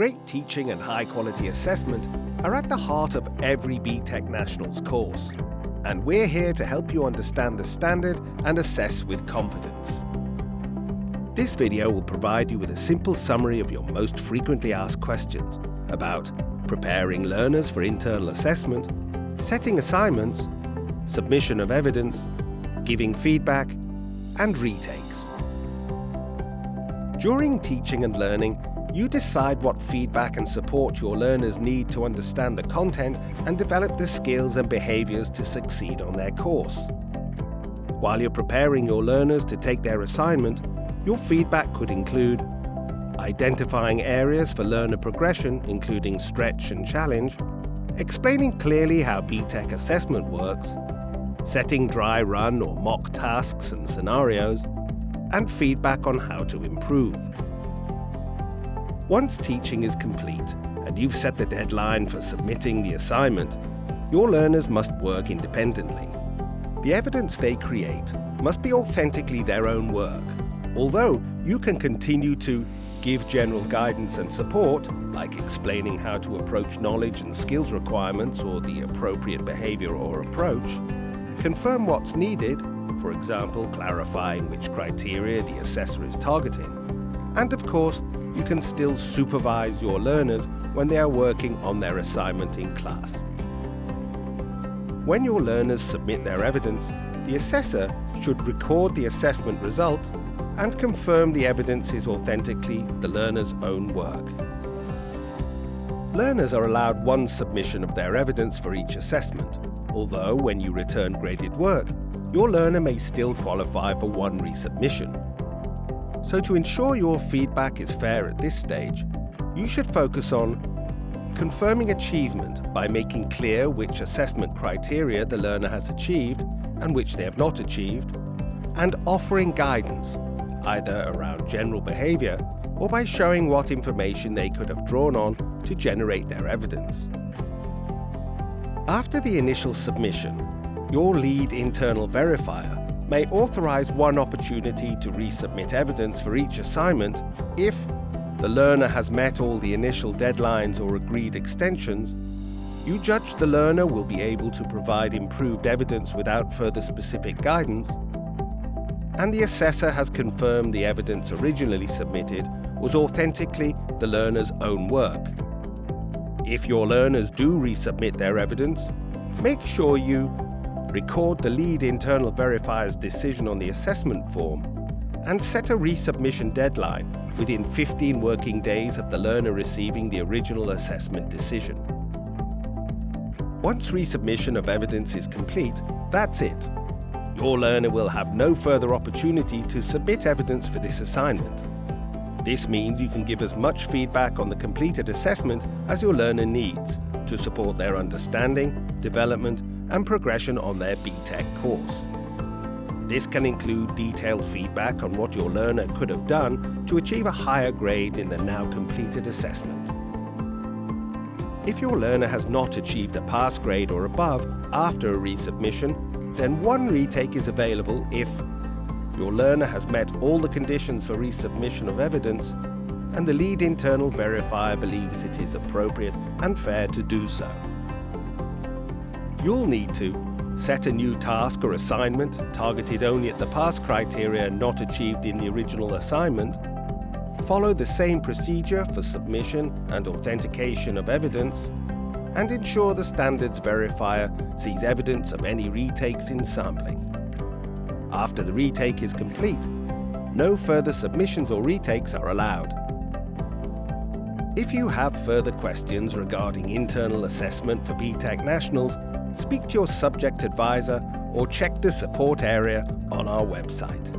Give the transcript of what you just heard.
Great teaching and high-quality assessment are at the heart of every BTEC Nationals course, and we're here to help you understand the standard and assess with confidence. This video will provide you with a simple summary of your most frequently asked questions about preparing learners for internal assessment, setting assignments, submission of evidence, giving feedback, and retakes. During teaching and learning, you decide what feedback and support your learners need to understand the content and develop the skills and behaviors to succeed on their course. While you're preparing your learners to take their assignment, your feedback could include identifying areas for learner progression, including stretch and challenge, explaining clearly how BTEC assessment works, setting dry run or mock tasks and scenarios, and feedback on how to improve. Once teaching is complete and you've set the deadline for submitting the assignment, your learners must work independently. The evidence they create must be authentically their own work, although you can continue to give general guidance and support, like explaining how to approach knowledge and skills requirements or the appropriate behavior or approach, confirm what's needed, for example, clarifying which criteria the assessor is targeting, and of course, you can still supervise your learners when they are working on their assignment in class. When your learners submit their evidence, the assessor should record the assessment result and confirm the evidence is authentically the learner's own work. Learners are allowed one submission of their evidence for each assessment, although when you return graded work, your learner may still qualify for one resubmission. So to ensure your feedback is fair at this stage, you should focus on confirming achievement by making clear which assessment criteria the learner has achieved and which they have not achieved, and offering guidance, either around general behavior or by showing what information they could have drawn on to generate their evidence. After the initial submission, your lead internal verifier may authorize one opportunity to resubmit evidence for each assignment if the learner has met all the initial deadlines or agreed extensions. You judge the learner will be able to provide improved evidence without further specific guidance, and the assessor has confirmed the evidence originally submitted was authentically the learner's own work. If your learners do resubmit their evidence, make sure you record the lead internal verifier's decision on the assessment form and set a resubmission deadline within 15 working days of the learner receiving the original assessment decision. Once resubmission of evidence is complete, that's it. Your learner will have no further opportunity to submit evidence for this assignment. This means you can give as much feedback on the completed assessment as your learner needs to support their understanding, development, and progression on their BTEC course. This can include detailed feedback on what your learner could have done to achieve a higher grade in the now completed assessment. If your learner has not achieved a pass grade or above after a resubmission, then one retake is available if your learner has met all the conditions for resubmission of evidence and the lead internal verifier believes it is appropriate and fair to do so. You'll need to set a new task or assignment targeted only at the pass criteria not achieved in the original assignment, follow the same procedure for submission and authentication of evidence, and ensure the standards verifier sees evidence of any retakes in sampling. After the retake is complete, no further submissions or retakes are allowed. If you have further questions regarding internal assessment for BTEC Nationals, speak to your subject advisor or check the support area on our website.